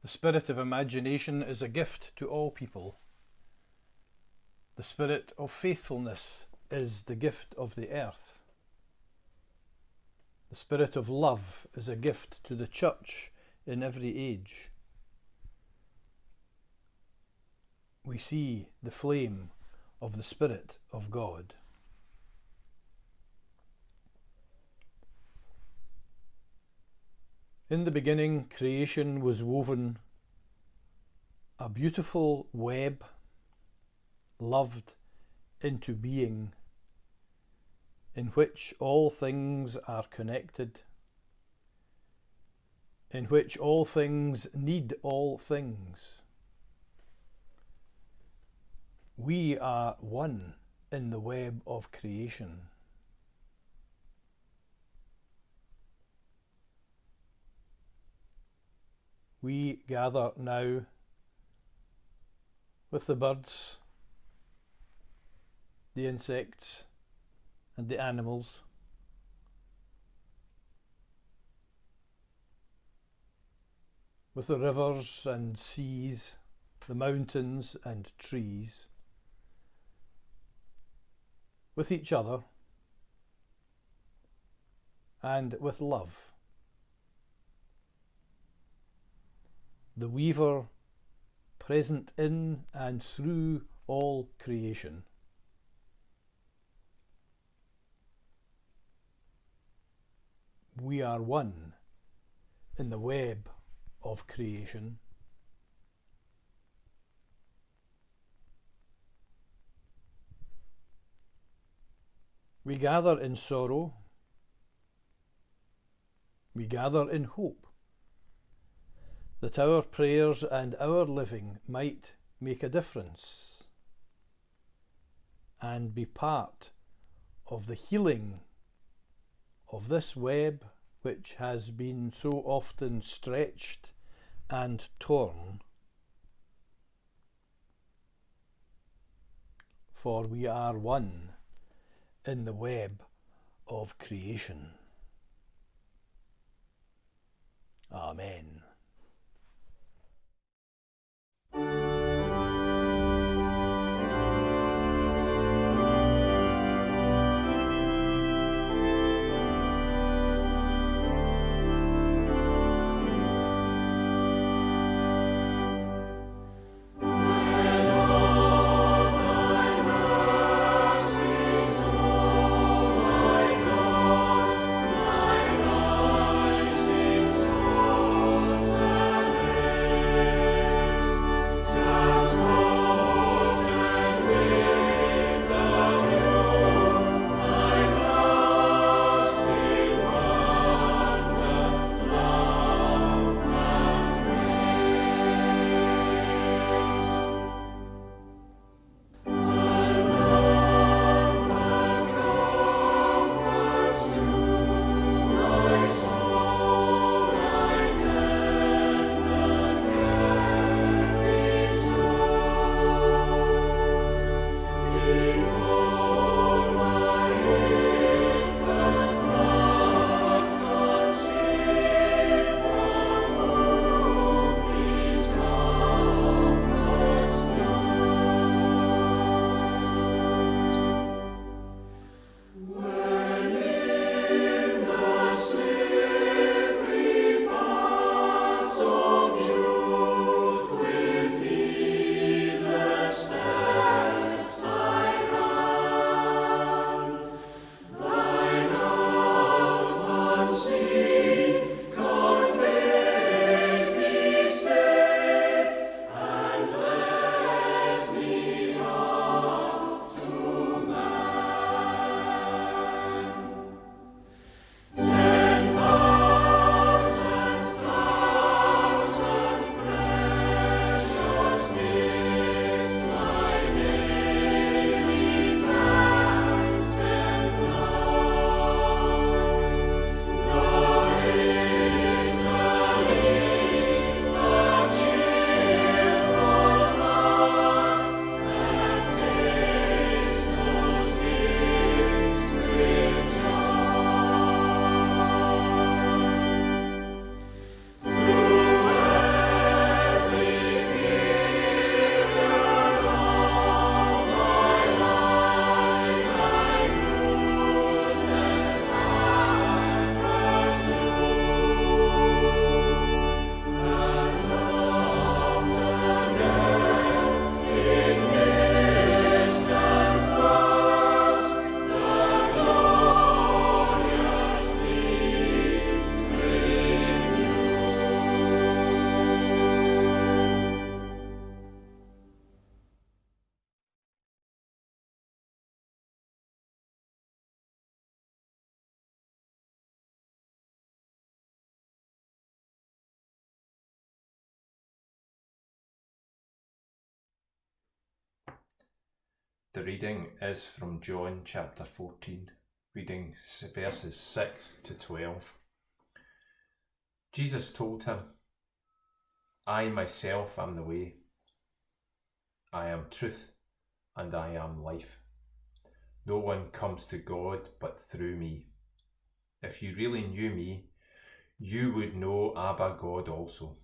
The spirit of imagination is a gift to all people. The spirit of faithfulness is the gift of the earth. The spirit of love is a gift to the church in every age. We see the flame of the Spirit of God. In the beginning, creation was woven, a beautiful web, loved into being, in which all things are connected, in which all things need all things. We are one in the web of creation. We gather now with the birds, the insects, and the animals, with the rivers and seas, the mountains and trees, with each other, and with love. The weaver present in and through all creation. We are one in the web of creation. We gather in sorrow. We gather in hope that our prayers and our living might make a difference and be part of the healing of this web which has been so often stretched and torn. For we are one in the web of creation. Amen. Soul The reading is from John chapter 14, reading verses 6 to 12. Jesus told him, I myself am the way, I am truth, and I am life. No one comes to God but through me. If you really knew me, you would know Abba God also.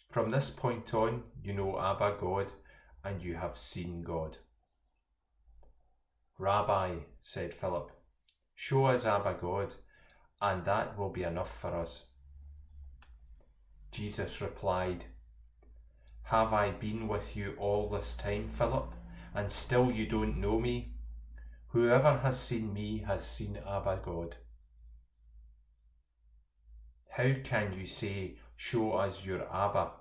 From this point on, you know Abba God, and you have seen God. Rabbi, said Philip, show us Abba God, and that will be enough for us. Jesus replied, have I been with you all this time, Philip, and still you don't know me? Whoever has seen me has seen Abba God. How can you say, show us your Abba?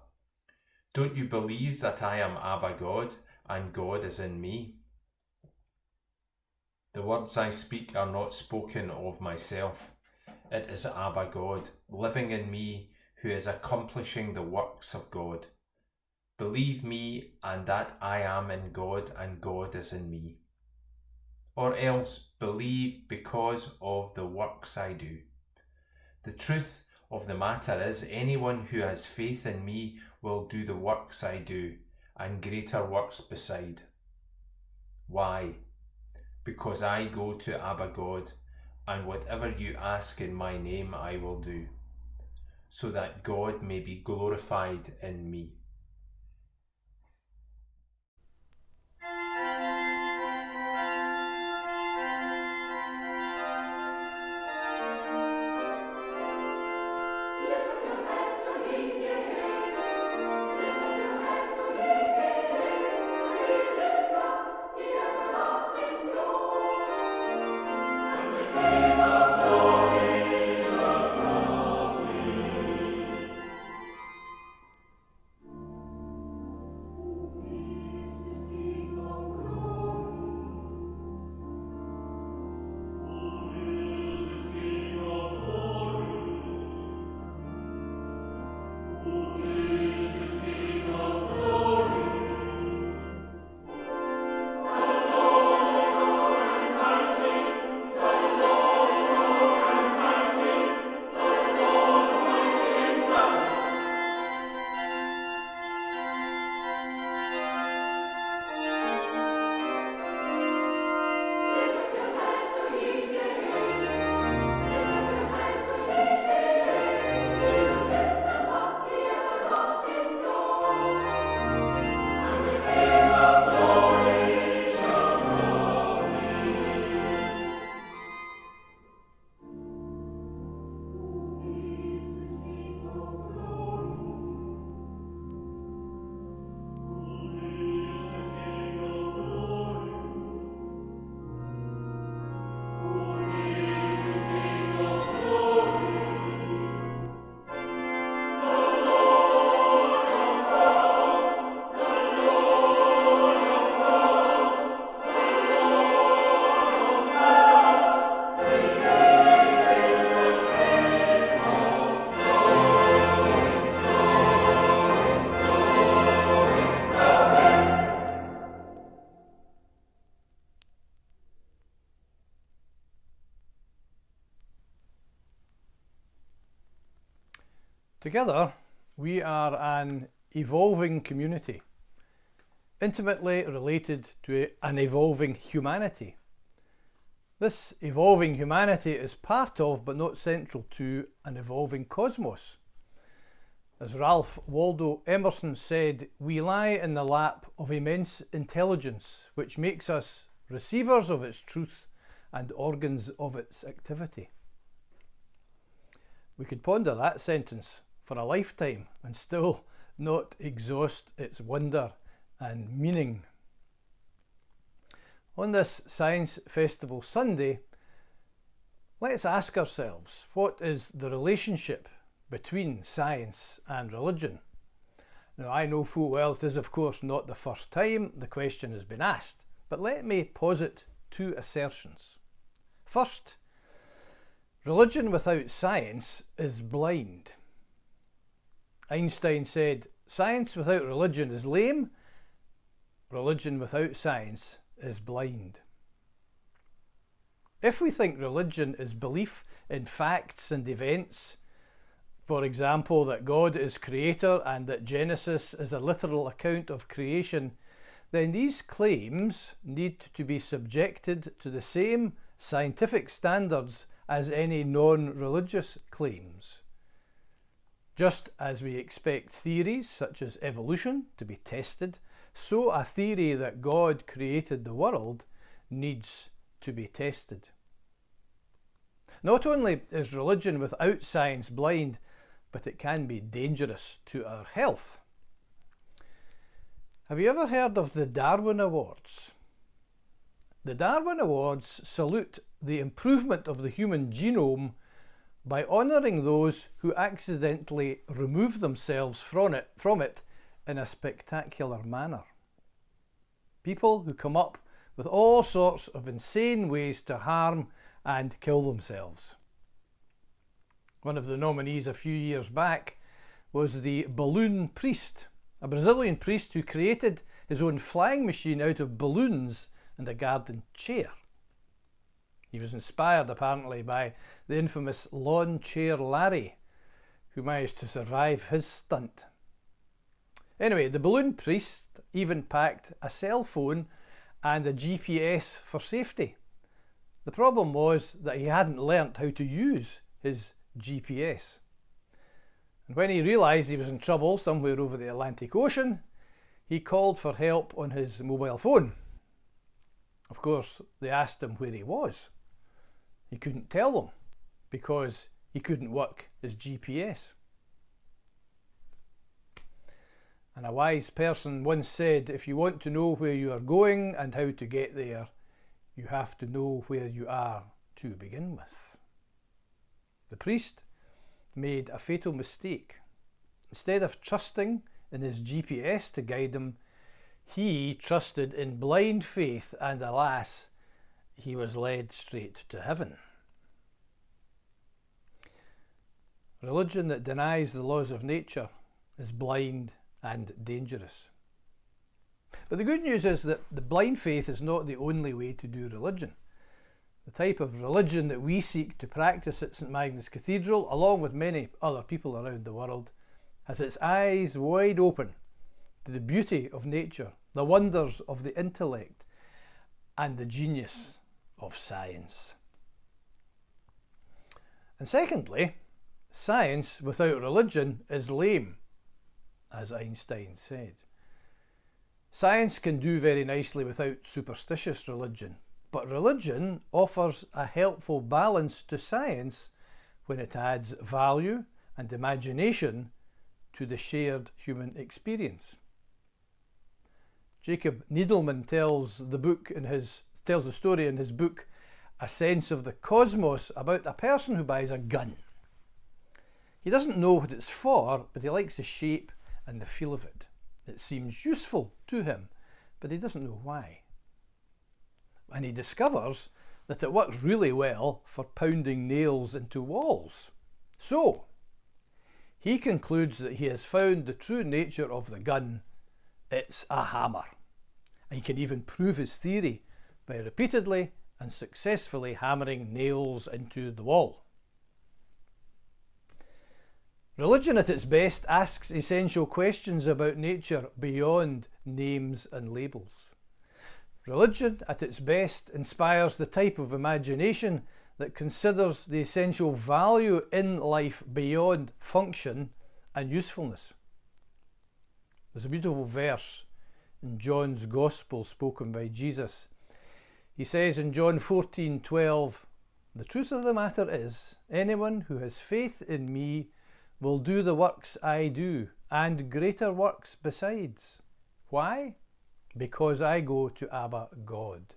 Don't you believe that I am Abba God, and God is in me? The words I speak are not spoken of myself. It is Abba God, living in me, who is accomplishing the works of God. Believe me, and that I am in God, and God is in me. Or else believe because of the works I do. The truth of the matter is, anyone who has faith in me will do the works I do, and greater works beside. Why? Because I go to Abba God, and whatever you ask in my name I will do, so that God may be glorified in me. Together, we are an evolving community, intimately related to an evolving humanity. This evolving humanity is part of, but not central to, an evolving cosmos. As Ralph Waldo Emerson said, we lie in the lap of immense intelligence, which makes us receivers of its truth and organs of its activity. We could ponder that sentence for a lifetime and still not exhaust its wonder and meaning. On this Science Festival Sunday, let's ask ourselves, what is the relationship between science and religion? Now, I know full well it is of course not the first time the question has been asked, but let me posit two assertions. First, religion without science is blind. Einstein said, science without religion is lame, religion without science is blind. If we think religion is belief in facts and events, for example, that God is creator and that Genesis is a literal account of creation, then these claims need to be subjected to the same scientific standards as any non-religious claims. Just as we expect theories such as evolution to be tested, so a theory that God created the world needs to be tested. Not only is religion without science blind, but it can be dangerous to our health. Have you ever heard of the Darwin Awards? The Darwin Awards salute the improvement of the human genome by honouring those who accidentally remove themselves from it in a spectacular manner. People who come up with all sorts of insane ways to harm and kill themselves. One of the nominees a few years back was the balloon priest, a Brazilian priest who created his own flying machine out of balloons and a garden chair. He was inspired apparently by the infamous lawn chair Larry, who managed to survive his stunt. Anyway, the balloon priest even packed a cell phone and a GPS for safety. The problem was that he hadn't learnt how to use his GPS. And when he realised he was in trouble somewhere over the Atlantic Ocean, he called for help on his mobile phone. Of course, they asked him where he was. He couldn't tell them because he couldn't work his GPS. And a wise person once said, if you want to know where you are going and how to get there, you have to know where you are to begin with. The priest made a fatal mistake. Instead of trusting in his GPS to guide him, he trusted in blind faith, and alas, he was led straight to heaven. Religion that denies the laws of nature is blind and dangerous. But the good news is that the blind faith is not the only way to do religion. The type of religion that we seek to practice at St Magnus Cathedral, along with many other people around the world, has its eyes wide open to the beauty of nature, the wonders of the intellect, and the genius of science. And secondly, science without religion is lame, as Einstein said. Science can do very nicely without superstitious religion, but religion offers a helpful balance to science when it adds value and imagination to the shared human experience. Jacob Needleman tells the story in his book, A Sense of the Cosmos, about a person who buys a gun. He doesn't know what it's for, but he likes the shape and the feel of it. It seems useful to him, but he doesn't know why. And he discovers that it works really well for pounding nails into walls. So, he concludes that he has found the true nature of the gun. It's a hammer. And he can even prove his theory by repeatedly and successfully hammering nails into the wall. Religion at its best asks essential questions about nature beyond names and labels. Religion at its best inspires the type of imagination that considers the essential value in life beyond function and usefulness. There's a beautiful verse in John's Gospel spoken by Jesus. He says in John 14:12, "The truth of the matter is, anyone who has faith in me will do the works I do, and greater works besides. Why? Because I go to Abba God."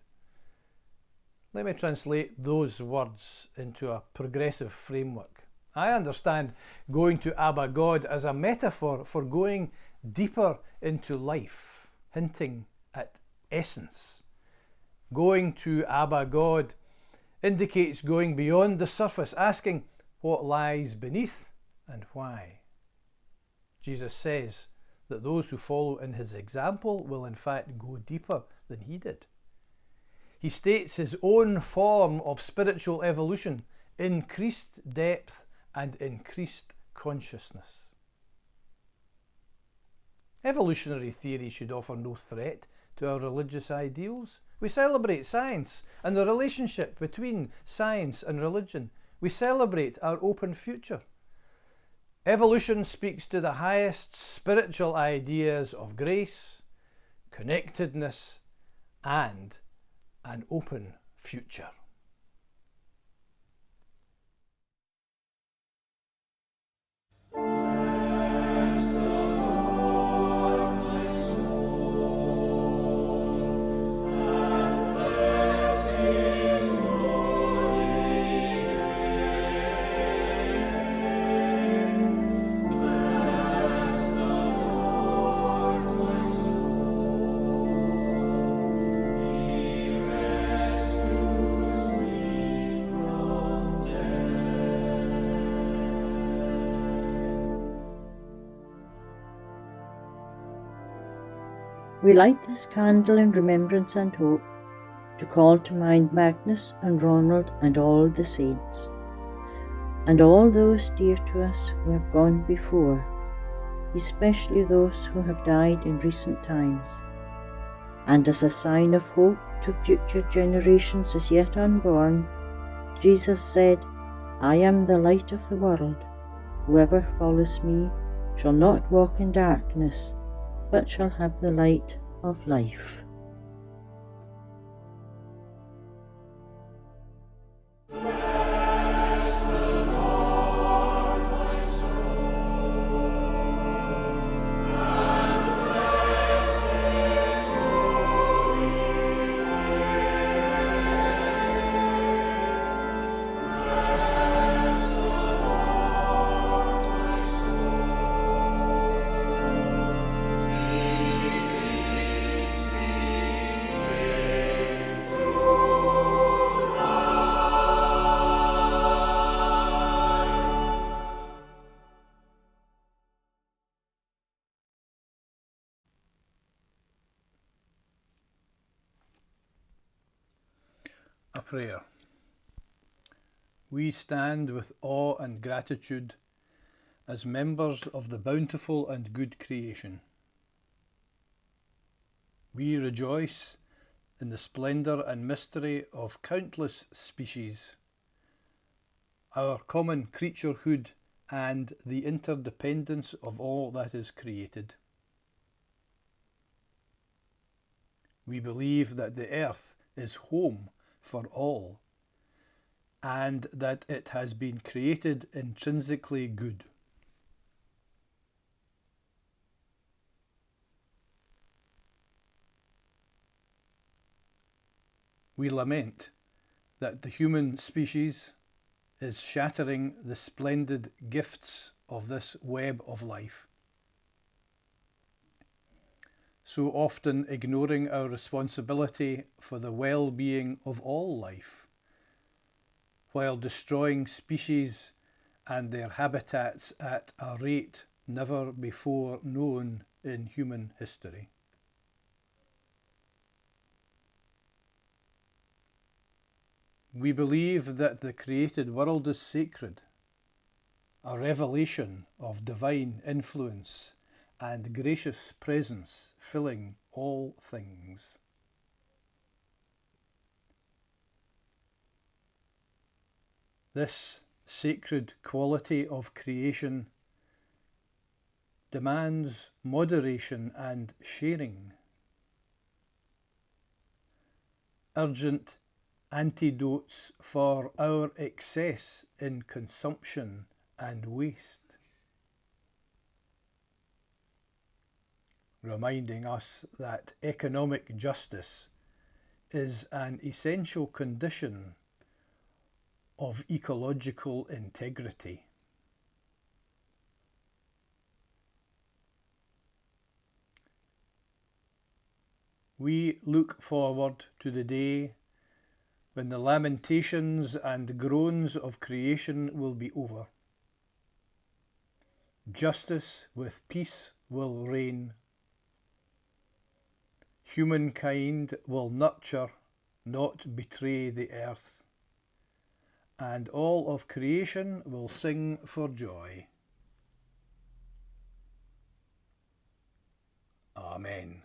Let me translate those words into a progressive framework. I understand going to Abba God as a metaphor for going deeper into life, hinting at essence. Going to Abba God indicates going beyond the surface, asking what lies beneath and why. Jesus says that those who follow in his example will in fact go deeper than he did. he states his own form of spiritual evolution, increased depth and increased consciousness. Evolutionary theory should offer no threat to our religious ideals. We celebrate science and the relationship between science and religion. We celebrate our open future. Evolution speaks to the highest spiritual ideas of grace, connectedness, and an open future. We light this candle in remembrance and hope, to call to mind Magnus and Ronald and all the saints, and all those dear to us who have gone before, especially those who have died in recent times. And as a sign of hope to future generations as yet unborn, Jesus said, I am the light of the world. Whoever follows me shall not walk in darkness, but shall have the light of life. A prayer. We stand with awe and gratitude as members of the bountiful and good creation. We rejoice in the splendour and mystery of countless species, our common creaturehood, and the interdependence of all that is created. We believe that the earth is home for all, and that it has been created intrinsically good. We lament that the human species is shattering the splendid gifts of this web of life, so often ignoring our responsibility for the well-being of all life, while destroying species and their habitats at a rate never before known in human history. We believe that the created world is sacred, a revelation of divine influence and gracious presence filling all things. This sacred quality of creation demands moderation and sharing, urgent antidotes for our excess in consumption and waste, reminding us that economic justice is an essential condition of ecological integrity. We look forward to the day when the lamentations and groans of creation will be over. Justice with peace will reign. Humankind will nurture not betray the earth. And all of creation will sing for joy. Amen.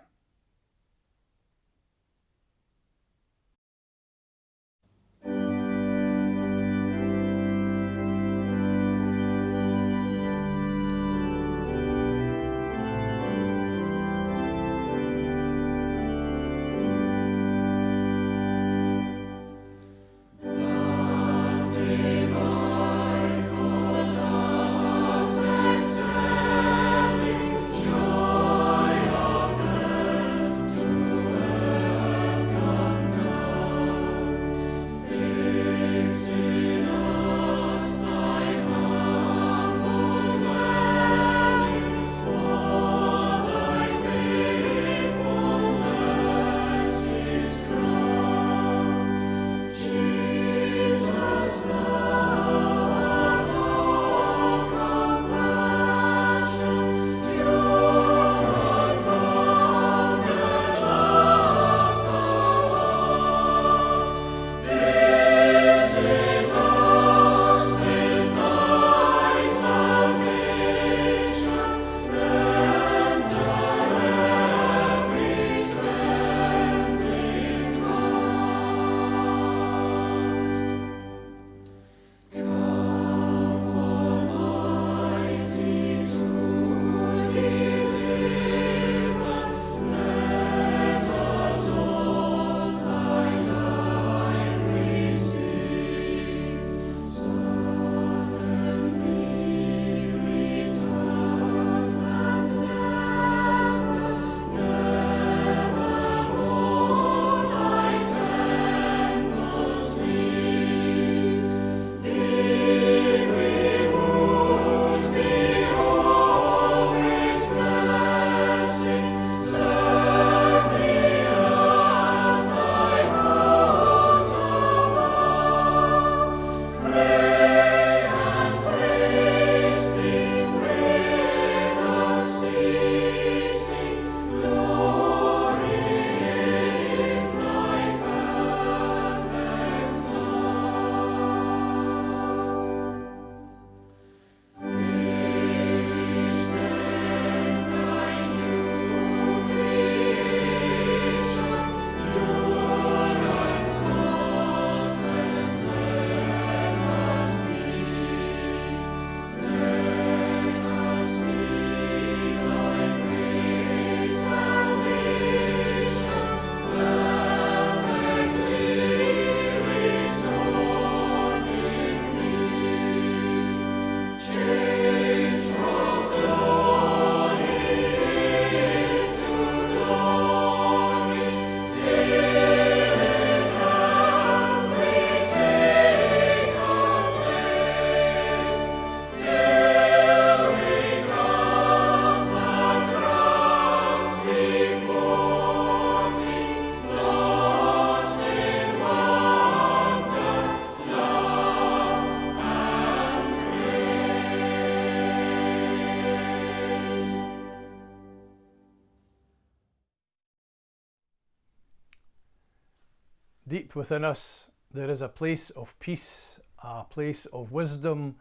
Deep within us, there is a place of peace, a place of wisdom,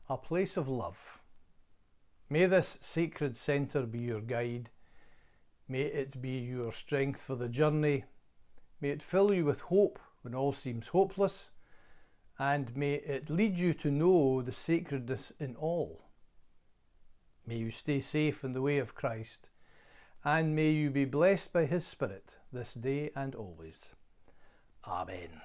a place of love. May this sacred centre be your guide. May it be your strength for the journey. May it fill you with hope when all seems hopeless. And may it lead you to know the sacredness in all. May you stay safe in the way of Christ. And may you be blessed by His Spirit this day and always. Amen.